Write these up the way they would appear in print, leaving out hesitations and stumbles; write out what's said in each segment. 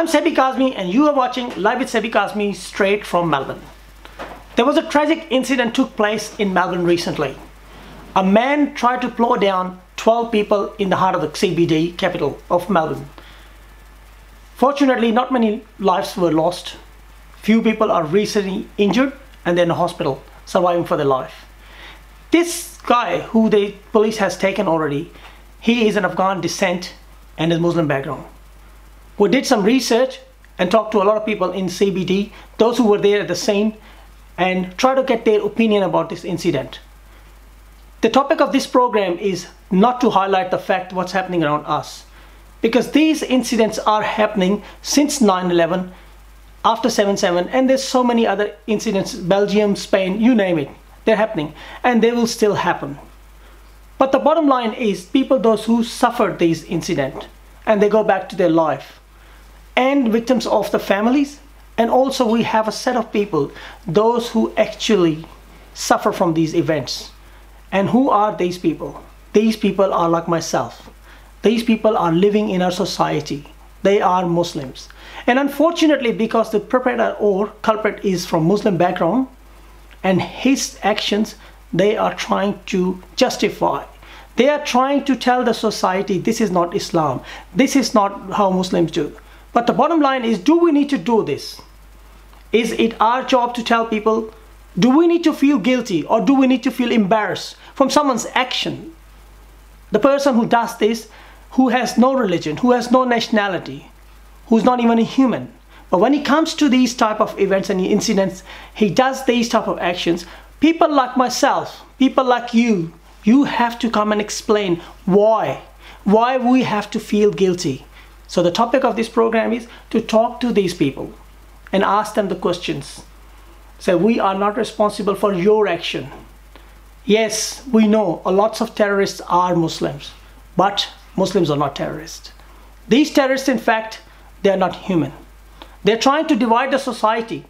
I'm Sebi Kazmi and you are watching Live with Sebi Kazmi straight from Melbourne. There was a tragic incident took place in Melbourne recently. A man tried to plow down 12 people in the heart of the CBD capital of Melbourne. Fortunately, not many lives were lost. Few people are recently injured and they're in the hospital surviving for their life. This guy who the police has taken already, he is an Afghan descent and is Muslim background. We did some research and talked to a lot of people in CBD, those who were there at the scene, and try to get their opinion about this incident. The topic of this program is not to highlight the fact what's happening around us, because these incidents are happening since 9/11, after 7/7, and there's so many other incidents, Belgium, Spain, you name it, they're happening and they will still happen. But the bottom line is people, those who suffered these incidents and they go back to their life, and victims of the families, and also we have a set of people, those who actually suffer from these events. And who are these people? These people are like myself. These people are living in our society. They are Muslims. And unfortunately, because the perpetrator or culprit is from Muslim background and his actions, they are trying to justify. They are trying to tell the society this is not Islam. This is not how Muslims do. But the bottom line is, do we need to do this? Is it our job to tell people? Do we need to feel guilty or do we need to feel embarrassed from someone's action? The person who does this, who has no religion, who has no nationality, who's not even a human. But when it comes to these type of events and incidents, he does these type of actions. People like myself, people like you have to come and explain why we have to feel guilty. So the topic of this program is to talk to these people and ask them the questions. So we are not responsible for your action. Yes, we know a lots of terrorists are Muslims, but Muslims are not terrorists. These terrorists, in fact, they are not human. They're trying to divide the society.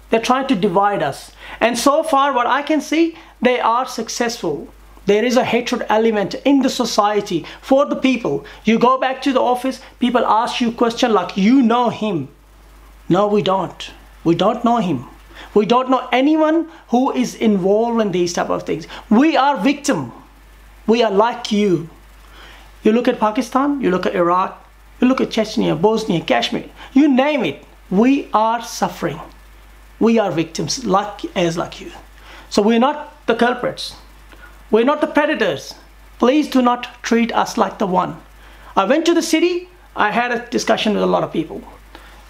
They're trying to divide us. And so far, what I can see, they are successful. There is a hatred element in the society for the people. You go back to the office, people ask you questions like, you know him. No, we don't. We don't know him. We don't know anyone who is involved in these type of things. We are victim. We are like you. You look at Pakistan, you look at Iraq, you look at Chechnya, Bosnia, Kashmir, you name it. We are suffering. We are victims like you. So we're not the culprits. We're not the predators. Please do not treat us like the one. I went to the city. I had a discussion with a lot of people.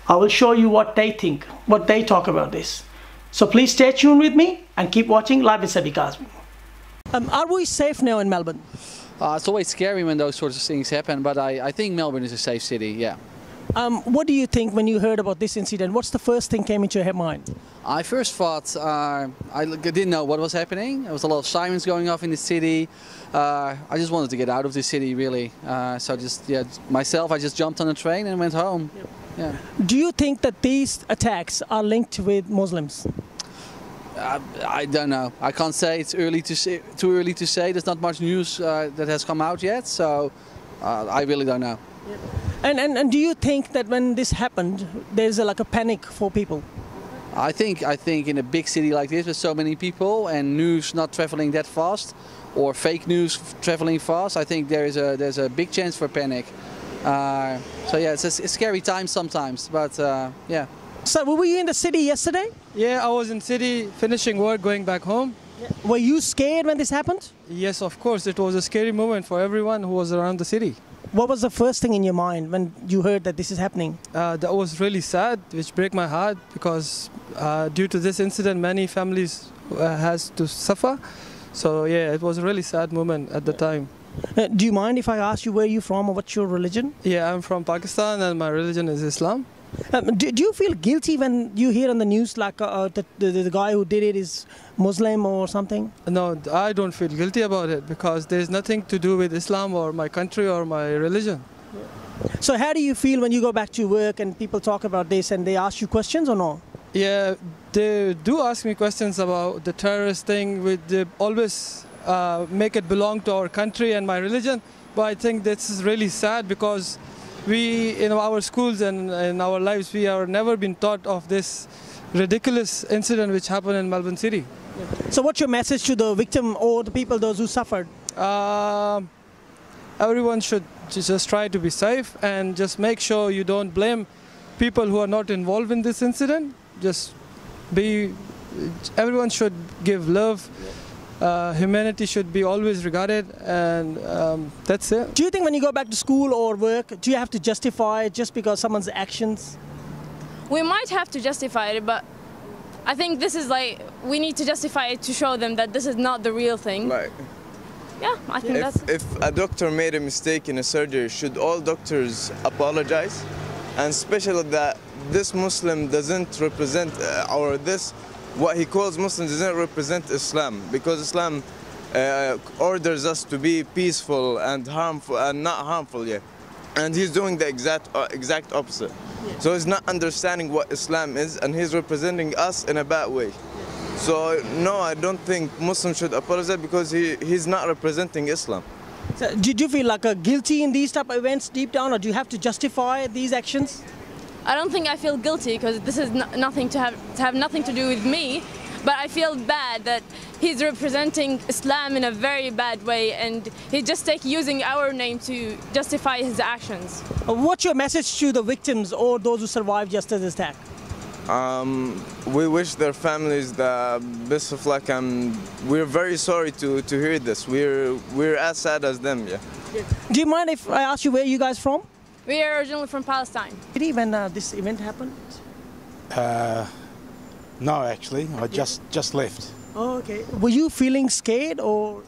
I will show you what they think, what they talk about this. So please stay tuned with me and keep watching Live with Sebi Kazmi. Are we safe now in Melbourne? It's always scary when those sorts of things happen, but I think Melbourne is a safe city, yeah. What do you think when you heard about this incident? What's the first thing came into your mind? I first thought, I didn't know what was happening. There was a lot of sirens going off in the city. I just wanted to get out of the city, really. So I just jumped on a train and went home. Yep. Yeah. Do you think that these attacks are linked with Muslims? I don't know. I can't say. It's too early to say. There's not much news that has come out yet, so I really don't know. Yep. And do you think that when this happened, there's like a panic for people? I think in a big city like this with so many people and news not traveling that fast, or fake news traveling fast, I think there's a big chance for panic. So yeah, it's a scary time sometimes, but yeah. So were you in the city yesterday? Yeah, I was in city finishing work, going back home. Yeah. Were you scared when this happened? Yes, of course. It was a scary moment for everyone who was around the city. What was the first thing in your mind when you heard that this is happening? That was really sad, which broke my heart, because due to this incident, many families has to suffer. So yeah, it was a really sad moment at the time. Do you mind if I ask you where you're from or what's your religion? Yeah, I'm from Pakistan and my religion is Islam. Do you feel guilty when you hear on the news like the guy who did it is Muslim or something? No, I don't feel guilty about it because there's nothing to do with Islam or my country or my religion. So how do you feel when you go back to work and people talk about this and they ask you questions or no? Yeah, they do ask me questions about the terrorist thing. They always make it belong to our country and my religion. But I think this is really sad because we in our schools and in our lives we are never been taught of this ridiculous incident which happened in Melbourne City. So what's your message to the victim or the people, those who suffered? Everyone should just try to be safe and just make sure you don't blame people who are not involved in this incident. Everyone should give love. Humanity should be always regarded, and that's it. Do you think when you go back to school or work, do you have to justify it just because someone's actions? We might have to justify it, but I think this is like, we need to justify it to show them that this is not the real thing. Right. Yeah, I think that's... If a doctor made a mistake in a surgery, should all doctors apologize? And especially that this Muslim doesn't represent, what he calls Muslims doesn't represent Islam, because Islam orders us to be peaceful and harmful and not harmful, yeah. And he's doing the exact opposite. Yeah. So he's not understanding what Islam is, and he's representing us in a bad way. So no, I don't think Muslims should apologize, because he's not representing Islam. So, do you feel like guilty in these type of events deep down, or do you have to justify these actions? I don't think I feel guilty, because this is nothing to have nothing to do with me, but I feel bad that he's representing Islam in a very bad way, and he's just using our name to justify his actions. What's your message to the victims or those who survived yesterday's attack? We wish their families the best of luck, and we're very sorry to hear this. We're as sad as them, yeah. Do you mind if I ask you where you guys from? We are originally from Palestine. When this event happened? No, actually, I just left. Oh, okay. Were you feeling scared or?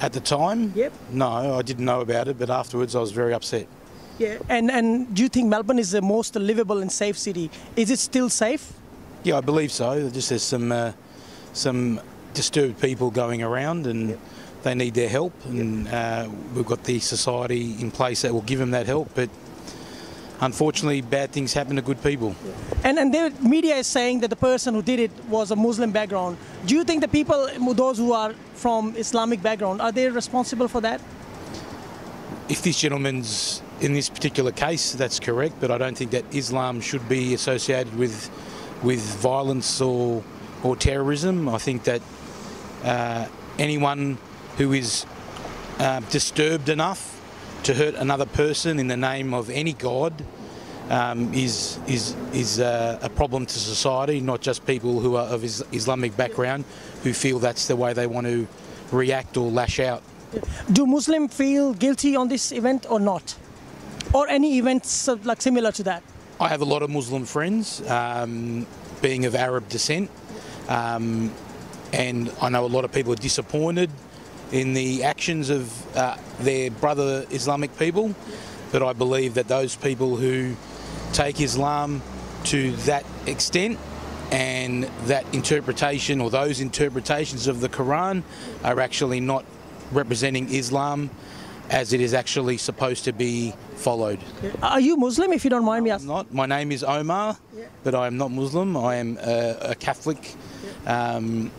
At the time? Yep. No, I didn't know about it, but afterwards I was very upset. Yeah, and do you think Melbourne is the most livable and safe city? Is it still safe? Yeah, I believe so. Just there's some disturbed people going around, and yep, they need their help, and we've got the society in place that will give them that help, but unfortunately bad things happen to good people. And the media is saying that the person who did it was a Muslim background. Do you think the people, those who are from Islamic background, are they responsible for that? If this gentleman's in this particular case, that's correct, but I don't think that Islam should be associated with violence or terrorism. I think that anyone who is disturbed enough to hurt another person in the name of any god is a problem to society, not just people who are of Islamic background who feel that's the way they want to react or lash out. Do Muslims feel guilty on this event or not? Or any events like similar to that? I have a lot of Muslim friends, being of Arab descent, and I know a lot of people are disappointed in the actions of their brother Islamic people, but I believe that those people who take Islam to that extent and that interpretation or those interpretations of the Quran are actually not representing Islam as it is actually supposed to be followed. Are you Muslim, if you don't mind me asking? I'm not. My name is Omar, but I am not Muslim. I am a Catholic by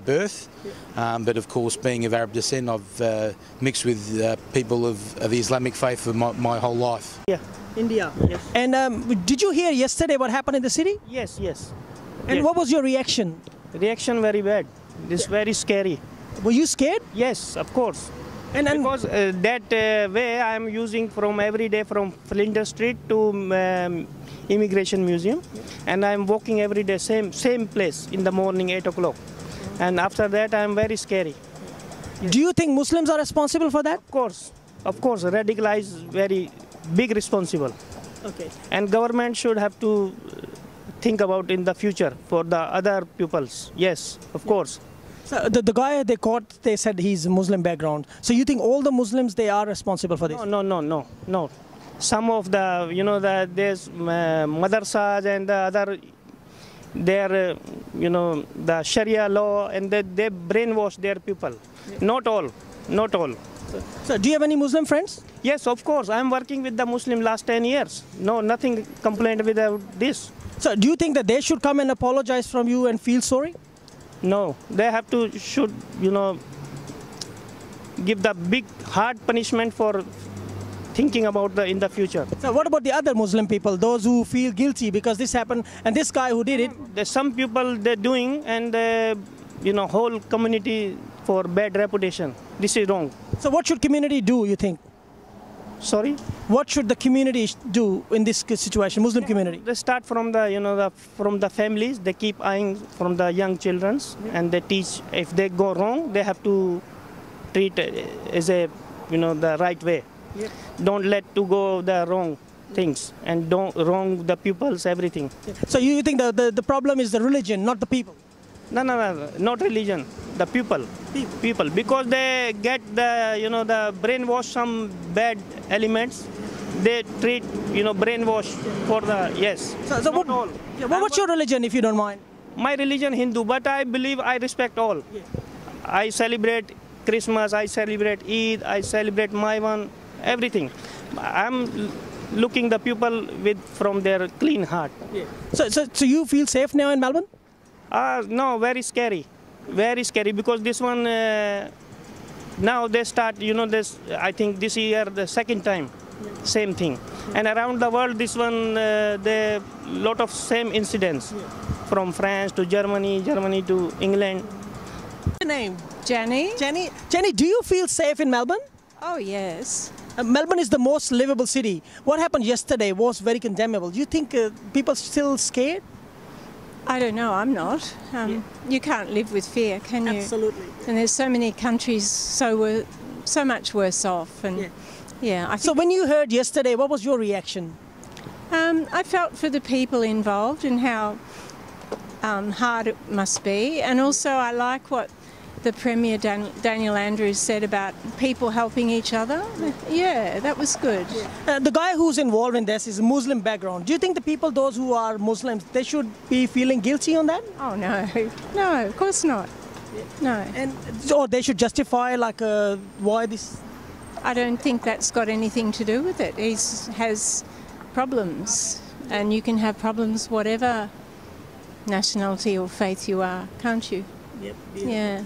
birth, but of course, being of Arab descent, I've mixed with people of the Islamic faith for my whole life. Yeah, India. Yes. And did you hear yesterday what happened in the city? Yes, yes. And yes. What was your reaction? Reaction very bad. This very scary. Were you scared? Yes, of course. And because that way I am using from every day from Flinders Street to Immigration Museum, and I am walking every day same place in the morning 8 o'clock, and after that I am very scary. Do you think Muslims are responsible for that? Of course, radicalized very big responsible. Okay. And government should have to think about in the future for the other pupils. Yes, of course. So the guy they caught, they said he's Muslim background. So you think all the Muslims, they are responsible for this? No. Some of the, there's madrasas and the other, their, the Sharia law, and they brainwash their people. Not all. So do you have any Muslim friends? Yes, of course. I'm working with the Muslim last 10 years. No, nothing complained without this. So do you think that they should come and apologize from you and feel sorry? No, they should give the big hard punishment for thinking about in the future. So what about the other Muslim people, those who feel guilty because this happened and this guy who did it? There's some people they're doing, and whole community for bad reputation. This is wrong. So what should community do, you think? Sorry. What should the community do in this situation, Muslim community? They start from from the families. They keep eyeing from the young childrens, and they teach. If they go wrong, they have to treat as the right way. Yep. Don't let to go the wrong things, and don't wrong the pupils, everything. So you think the problem is the religion, not the people? No, not religion. The people, because they get the brainwash some bad elements. They treat brainwash for the yes. So what's your religion, if you don't mind? My religion Hindu, but I believe I respect all. Yeah. I celebrate Christmas. I celebrate Eid. I celebrate Maiwan. Everything. I'm looking the people from their clean heart. Yeah. So you feel safe now in Melbourne? No, very scary because this one now they start this. I think this year the second time, same thing, and around the world this one the lot of same incidents, from France to Germany to England. What's your name? Jenny? Jenny, do you feel safe in Melbourne? Oh, yes. Melbourne is the most livable city. What happened yesterday was very condemnable. Do you think people still scared? I don't know, I'm not. You can't live with fear, can you? Absolutely. And there's so many countries so much worse off. And I think So when you heard yesterday, what was your reaction? I felt for the people involved and how hard it must be. And also I like what the Premier Daniel Andrews said about people helping each other. Yeah, that was good. The guy who's involved in this is a Muslim background. Do you think the people, those who are Muslims, they should be feeling guilty on that? Oh, no, of course not. No. Or they should justify why this? I don't think that's got anything to do with it. He has problems, and you can have problems whatever nationality or faith you are, can't you? Yep. Yeah.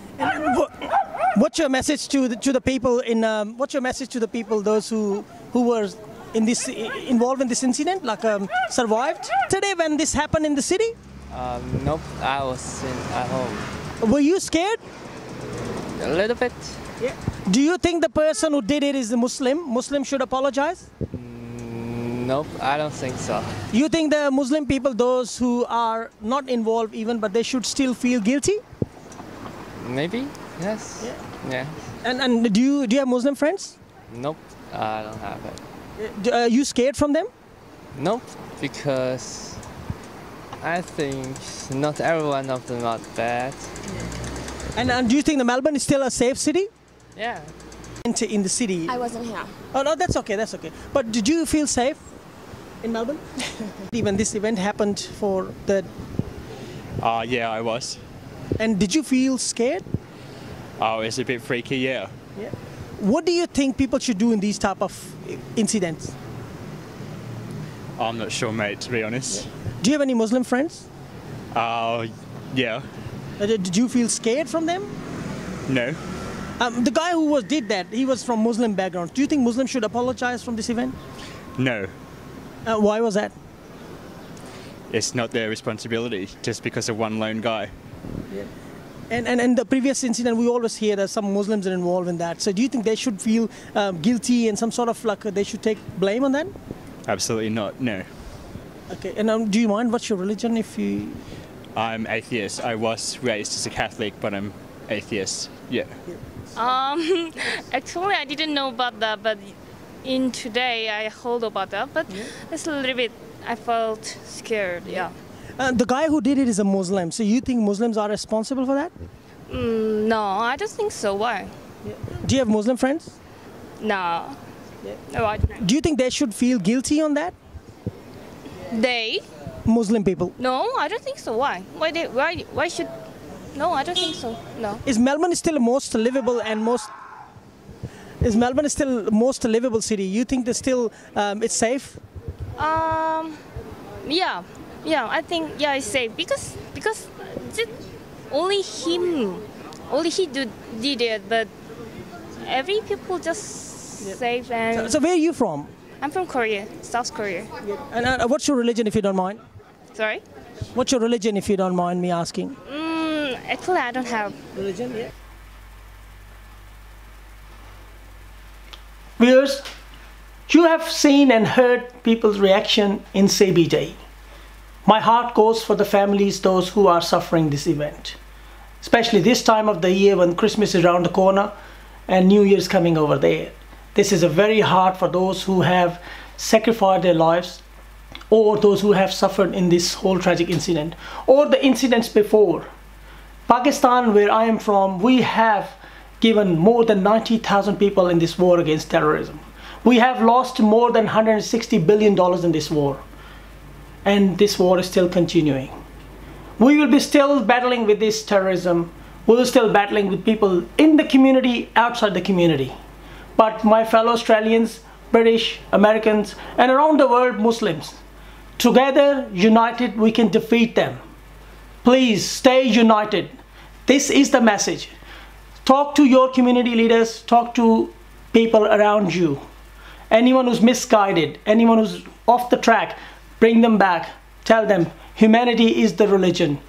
What's your message to the people what's your message to the people, those who were involved in this incident, survived today when this happened in the city? Nope, I was at home. Were you scared? A little bit. Yeah. Do you think the person who did it is a Muslim? Muslim should apologize? Nope, I don't think so. You think the Muslim people, those who are not involved even, but they should still feel guilty? Maybe, yes. Yeah. And do you have Muslim friends? Nope, I don't have it. Are you scared from them? Nope, because I think not every one of them are bad. And do you think the Melbourne is still a safe city? Yeah. In the city? I wasn't here. Oh no, that's okay. But did you feel safe in Melbourne? When this event happened for the... Yeah, I was. And did you feel scared? Oh, it's a bit freaky, yeah. What do you think people should do in these type of incidents? I'm not sure, mate, to be honest. Do you have any Muslim friends? Yeah. Did you feel scared from them? No. The guy who did that, he was from Muslim background. Do you think Muslims should apologize from this event? No. Why was that? It's not their responsibility, just because of one lone guy. Yeah. And the previous incident, we always hear that some Muslims are involved in that. So do you think they should feel guilty and some sort of they should take blame on that? Absolutely not, no. Okay, and do you mind what's your religion if you... I'm atheist. I was raised as a Catholic, but I'm atheist, yeah. Actually, I didn't know about that, but in today I heard about that, but it's a little bit, I felt scared, yeah. The guy who did it is a Muslim, so you think Muslims are responsible for that? No, I don't think so. Why? Do you have Muslim friends? No. No, I don't. Do you think they should feel guilty on that? They? Muslim people. No, I don't think so. Why? Why should... No, I don't think so. No. Is Melbourne still most livable and most... Is Melbourne still most livable city? You think that still it's safe? Yeah, I think it's safe because only he did it, but every people just safe and. So where are you from? I'm from Korea, South Korea. And what's your religion, if you don't mind? Sorry? What's your religion, if you don't mind me asking? Actually, I don't have religion. Yeah. Viewers, you have seen and heard people's reaction in Sebi Day. My heart goes for the families, those who are suffering this event, especially this time of the year when Christmas is around the corner and New Year's coming over there. This is a very hard for those who have sacrificed their lives, or those who have suffered in this whole tragic incident, or the incidents before. Pakistan, where I am from, we have given more than 90,000 people in this war against terrorism. We have lost more than $160 billion in this war. And this war is still continuing. We will be still battling with this terrorism. We will still battling with people in the community, outside the community. But my fellow Australians, British, Americans, and around the world Muslims, together, united, we can defeat them. Please stay united. This is the message. Talk to your community leaders, talk to people around you. Anyone who's misguided, anyone who's off the track, bring them back. Tell them humanity is the religion.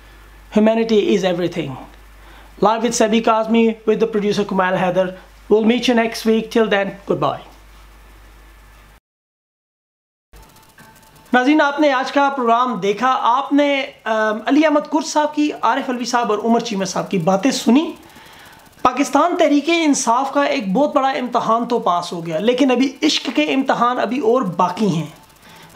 Humanity is everything. Live with Sebi Kazmi with the producer Kumail Haider. We'll meet you next week. Till then, goodbye. नाज़रीन, आपने आज का programme देखा। आपने Ali Ahmad Kurd साहब की, आरिफ अलवी साहब और उमर चीमा साहब की बातें सुनी। पाकिस्तान तहरीके इंसाफ का एक बहुत बड़ा इम्तहान तो पास हो गया, लेकिन अभी इश्क के इम्तहान अभी और बाकी हैं।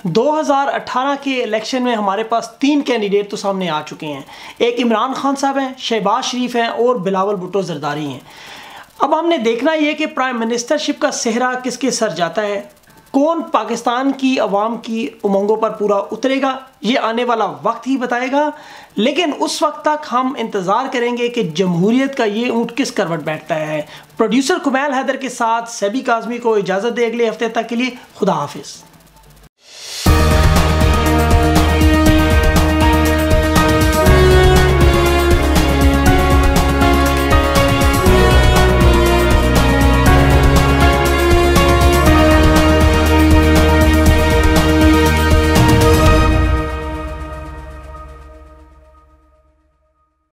2018 के इलेक्शन में हमारे पास 3 कैंडिडेट तो सामने आ चुके हैं। एक इमरान खान साहब हैं, शहबाज शरीफ हैं और बिलावल भुट्टो जरदारी हैं। अब हमने देखना ये कि प्राइम मिनिस्टरशिप का सेहरा किसके सर जाता है, कौन पाकिस्तान की अवाम की उमंगों पर पूरा उतरेगा, ये आने वाला वक्त ही बताएगा। लेकिन उस वक्त तक हम इंतज़ार करेंगे कि जमहूरियत का ये ऊँट किस करवट बैठता है। प्रोड्यूसर कुमैल हैदर के साथ सेबी काज़मी को इजाज़त दे अगले हफ्ते तक के लिए। खुदा हाफिज़।